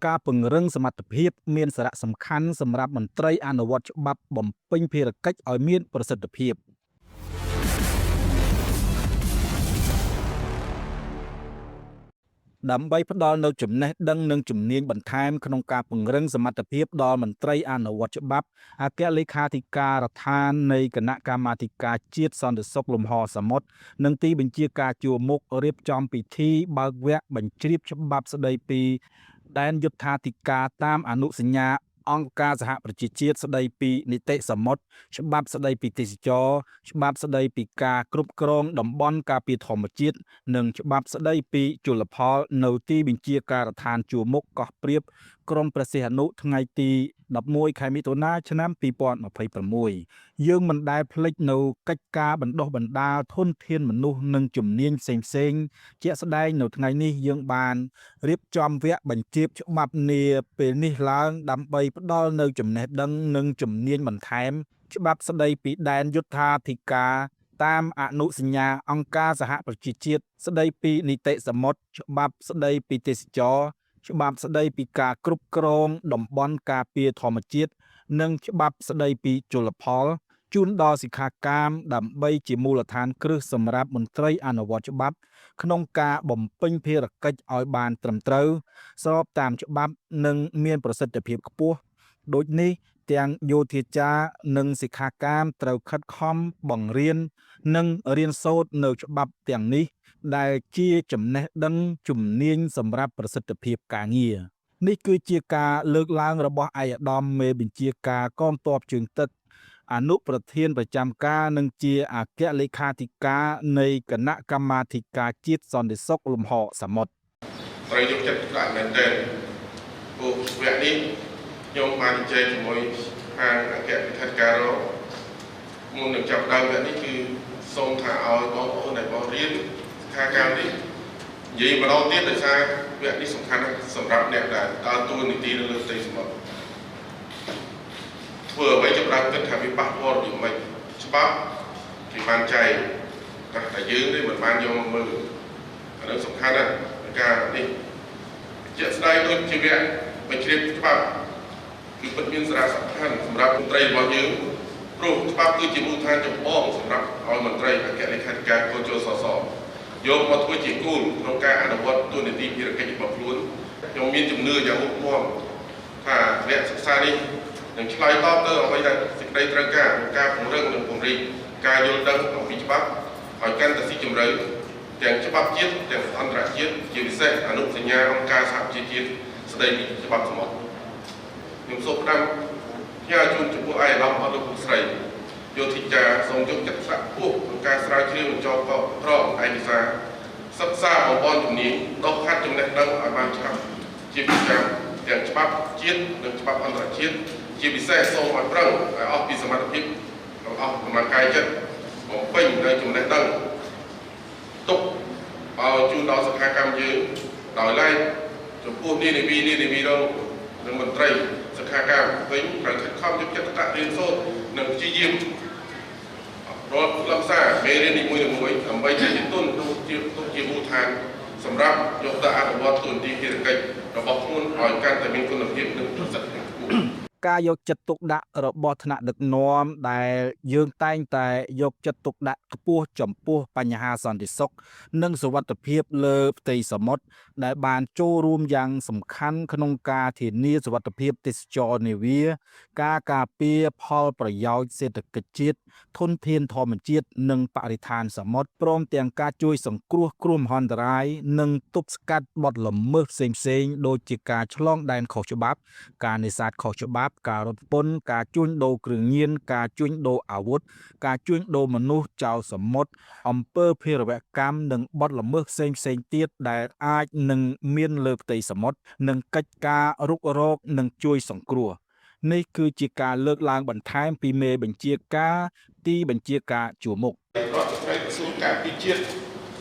ការពង្រឹងសមត្ថភាពមានសារៈសំខាន់សម្រាប់មន្ត្រីអនុវត្តច្បាប់បំពេញភារកិច្ចឲ្យមានប្រសិទ្ធភាពដើម្បីផ្ដល់នូវចំណេះដឹងនិងជំនាញបន្ថែមក្នុងការពង្រឹងសមត្ថភាពដល់មន្ត្រីអនុវត្តច្បាប់អគ្គលេខាធិការដ្ឋាននៃគណៈកម្មាធិការជាតិសន្តិសុខលំហសមុទ្រនិងទីបញ្ជាការជួរមុខរៀបចំពិធីបើកវគ្គបញ្ជ្រាបច្បាប់ស្ដីពីដែនយុត្ថាធិការតាមអនុសញ្ញាអង្គការសហប្រជាជាតិស្ដីពីនីតិសមុទ្រច្បាប់ស្ដីពីទេសចរណ៍ច្បាប់ស្ដីពីការគ្រប់គ្រងតំបន់ការពារធម្មជាតិនិងច្បាប់ស្ដីពីជលផលនៅទីបញ្ជាការដ្ឋានជួរមុខកោះព្រាបក្រុងព្រះសីហនុថ្ងៃទី11ខែមិថុនាឆ្នាំ2026យើងមិនដែលភ្លេចនៅកិច្ចការបណ្ដុះបណ្ដាលធនធានមនុស្សនិងជំនាញផ្សេងៗជាក់ស្ដែងនៅថ្ងៃនេះយើងបានរៀបចំវគ្គបញ្ជាបច្បាប់នាពេលនេះឡើងដើម្បីផ្ដល់នូវចំណេះដឹងនិងជំនាញបន្ថែមច្បាប់ស្ដីពីដែនយុត្ថាធិការតាមអនុសញ្ញាអង្គការសហប្រជាជាតិស្ដីពីនីតិសមុទ្រច្បាប់ស្ដីពីទេសចរណ៍ច្បាប់ស្ដីពីការគ្រប់គ្រងតំបន់ការពារធម្មជាតិនិងច្បាប់ស្ដីពីជលផលជូនដល់សិក្ខាកាមដើម្បីជាមូលដ្ឋានគ្រឹះសម្រាប់មន្ត្រីអនុវត្តច្បាប់ក្នុងការបំពេញភារកិច្ចឲ្យបានត្រឹមត្រូវស្របតាមច្បាប់និងមានប្រសិទ្ធភាពខ្ពស់ដូចនេះទាំងយោធាចារនិងសិក្ខាកាមត្រូវខិតខំបង្រៀននិងរៀនសូត្រនៅច្បាប់ទាំងនេះដែលជាចំណេះដឹងជំនាញសម្រាប់ប្រសិទ្ធភាពការងារនេះគឺជាការលើកឡើងរបស់ឯកឧត្តមមេបញ្ជាការកងទ័ពជើងទឹកអនុប្រធានប្រចាំការនិងជាអគ្គលេខាធិការនៃគណៈកម្មាធិការជាតិសន្តិសុខលំហសមុទ្រត្រូវយកចិត្តទុកដាក់មែនទែនពួកវគ្គនេះខ្ញុំបានជជែកជាមួយខាងអគ្គលេខាធិការមុននឹងចាប់ដើមវគ្គនេះគឺសូមថាឲ្យបងប្អូនដែលមករៀនខាងការនេះនិយាយម្ដងទៀតដោយសារវគ្គនេះសំខាន់សម្រាប់អ្នកដែលដើរតួនាទីនៅលើផ្ទៃសមុទ្រធ្វើអ្វីចាប់ដើមគិតថាវាប៉ះពាល់យ៉ាងម៉េចច្បាប់គេបានចែងតែយើងនេះមិនបានយកមកមើលអានោះសំខាន់ណាស់ការនេះជាក់ស្ដែងដូចជាវគ្គបញ្ជ្រាបច្បាប់គឺពិតមានសារៈសំខាន់សម្រាប់មន្ត្រីរបស់យើងព្រោះច្បាប់គឺជាមូលដ្ឋានចម្បងសម្រាប់ឲ្យមន្ត្រីអគ្គលេខាធិការកោជសសយកមកធ្វើជាគោលក្នុងការអនុវត្តទូនាទីភារកិច្ចរបស់ខ្លួនខ្ញុំមានជំនឿយ៉ាងមុតមាំថាវគ្គសិក្សានេះនឹងឆ្លើយតបទៅអ្វីដែលសេចក្តីត្រូវការពង្រឹងនិងពង្រីកការយល់ដឹងអំពីច្បាប់ឲ្យកាន់តែស៊ីជម្រៅទាំងច្បាប់ជាតិទាំងអន្តរជាតិជាពិសេសអនុសញ្ញាអង្គការសហប្រជាជាតិស្តីពីច្បាប់សមុទ្រខ្ញុំសូមផ្ដាំផ្ញើជូនចំពោះឯកឧត្តមអលោកស្រីយោធិកាសូមយកចិត្តទុកដាក់ខ្ពស់ក្នុងការស្រាវជ្រាវបញ្ចូលក្រមឯកសារសិក្សាបំពេញជំនាញដកខាត់ចំណេះដឹងឲ្យបានច្បាស់ជាប្រចាំទាំងច្បាប់ជាតិនិងច្បាប់អន្តរជាតិជាពិសេសសូមឲ្យប្រឹងឲ្យអស់ពីសមត្ថភាពនិងអស់កម្លាំងកាយចិត្តបំពេញនៅចំណេះដឹងទុកឲ្យជូនដល់សិក្ខាកាមយើងដោយឡែកចំពោះនានាវីនិងមន្ត្រីសិក្ខាកាមវិញត្រូវខិតខំយកចិត្តទុកដាក់រៀនសូត្រនិងព្យាយាមរាល់ខ្លឹមសារមេរៀននីមួយៗដើម្បីជាទុនជាមូលដ្ឋានសម្រាប់យកទៅអនុវត្តទូនាទីភារកិច្ចរបស់ខ្លួនឲ្យកាន់តែមានគុណភាពនិងប្រសិទ្ធភាពខ្ពស់ការយកចិត្តទុកដាក់របស់ថ្នាក់ដឹកនាំដែលយើងតែងតែយកចិត្តទុកដាក់ខ្ពស់ចំពោះបញ្ហាសន្តិសុខនិងសុវត្ថិភាពលើផ្ទៃសមុទ្រដែលបានចូលរួមយ៉ាងសំខាន់ក្នុងការធានាសុវត្ថិភាពទេសចរនាវាការការពារផលប្រយោជន៍សេដ្ឋកិច្ចជាតិធនធានធម្មជាតិនិងបរិស្ថានសមុទ្រព្រមទាំងការជួយសង្គ្រោះគ្រោះមហន្តរាយនិងទប់ស្កាត់បទល្មើសផ្សេងៗដូចជាការឆ្លងដែនខុសច្បាប់ការនេសាទខុសច្បាប់ការរត់ពន្ធការជួញដូរគ្រឿងញៀនការជួញដូរអាវុធការជួញដូរមនុស្សចោលសមុទ្រអំពើភេរវកម្មនិងបទល្មើសផ្សេងៗទៀតដែលអាចនឹងមានលើផ្ទៃសមុទ្រនិងកិច្ចការរុករកនិងជួយសង្គ្រោះនេះគឺជាការលើកឡើងបន្ថែមពីមេបញ្ជាការទីបញ្ជាការជួរមុខរដ្ឋមន្ត្រីក្រសួងការពារជាតិ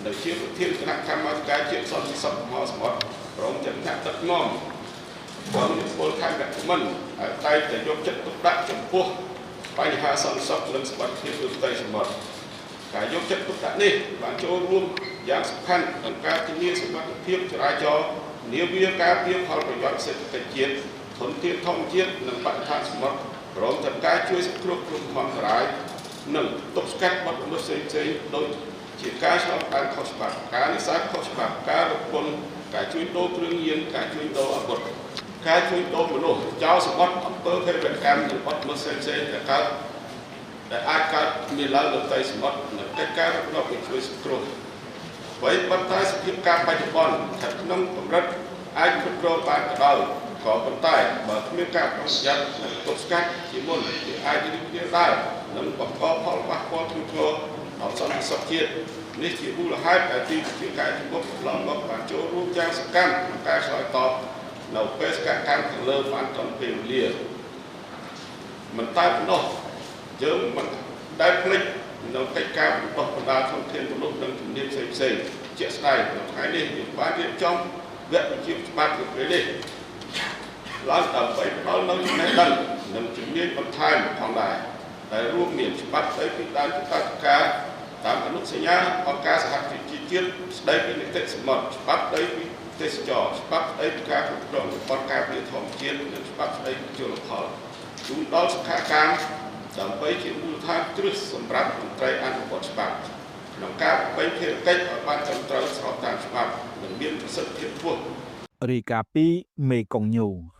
ដែលជាប្រធានគណៈកម្មាធិការជាតិសន្តិសុខមហាសមុទ្រព្រមទាំងថ្នាក់ដឹកនាំបងនិពលខេត្តកមិនតែតែយកចិត្តទុកដាក់ចំពោះបញ្ហាសន្តិសុខនិងសុវត្ថិភាពលើផ្ទៃសមុទ្រការយកចិត្តទុកដាក់នេះបានចូលរួមយ៉ាងសំខាន់ក្នុងការធានាសុវត្ថិភាពចរាចរណ៍ នាវាការពារផលប្រយោជន៍សេដ្ឋកិច្ចជាតិធនធានធម្មជាតិនិងបរិស្ថានសមុទ្រព្រមទាំងការជួយសង្គ្រោះគ្រោះមហន្តរាយនិងទប់ស្កាត់បទល្មើសផ្សេងៗដូចជាការឆ្លងដែនខុសច្បាប់ការនេសាទខុសច្បាប់ការរំពន្ធការជួញដូរគ្រឿងញៀនការជួញដូរអាវុធការជួញដូរមនុស្សចោលសមុទ្រអំពើភេរវកម្មនិងបទល្មើសផ្សេងៗដែលអាចកើតមានឡើងនៅទីសមុទ្រនិងកិច្ចការរំដោះជួយសង្គ្រោះអ្វីប៉ុន្តែសភាពការបច្ចុប្បន្នស្ថិតក្នុងកម្រិតអាចគ្រប់គ្រងបានក៏ដោយក៏ប៉ុន្តែបើគ្មានការប្រុងប្រយ័ត្ននិងទប់ស្កាត់ជាមុនវាអាចរីករាលដាលនិងបង្កផលប៉ះពាល់ធ្ងន់ធ្ងរដល់សន្តិសុខជាតិនេះជាមូលហេតុដែលទីជាការជំនុំឡងមកបានចូលរួមយ៉ាងសកម្មក្នុងការឆ្លើយតបនៅបេសកកម្មខាងលើបានទាន់ពេលវេលាមិនតែប៉ុណ្ណោះយើងមិនដែលភ្លេចនៅកិច្ចការបណ្ដុះបណ្ដាលធនធានមនុស្សនិងជំនាញផ្សេងៗជាក់ស្ដែងនៅថ្ងៃនេះយើងបានរៀបចំវគ្គវិជ្ជាច្បាប់ពីនេះឡើងដើម្បីផ្ដល់នូវចំណេះដឹងនិងជំនាញបន្ថែមផងដែរដែលរួមមានច្បាប់ស្ដីពីដែនទឹកការតាមអនុសញ្ញាអង្គការសហប្រជាជាតិស្ដីពីនីតិសមុទ្រច្បាប់ស្ដីពីទេសចរច្បាប់ស្ដីពីការគ្រប់គ្រងប្រព័ន្ធការពារធម្មជាតិនិងច្បាប់ស្ដីពីជលផលជូនដល់សខាកម្មដើម្បីជាមូលដ្ឋានគ្រឹះសម្រាប់មន្ត្រីអនុវត្តច្បាប់ក្នុងការបំពេញភារកិច្ចឲ្យបានត្រឹមត្រូវស្របតាមច្បាប់និងមានប្រសិទ្ធភាពខ្ពស់រាយការណ៍ពីមេកុងញូ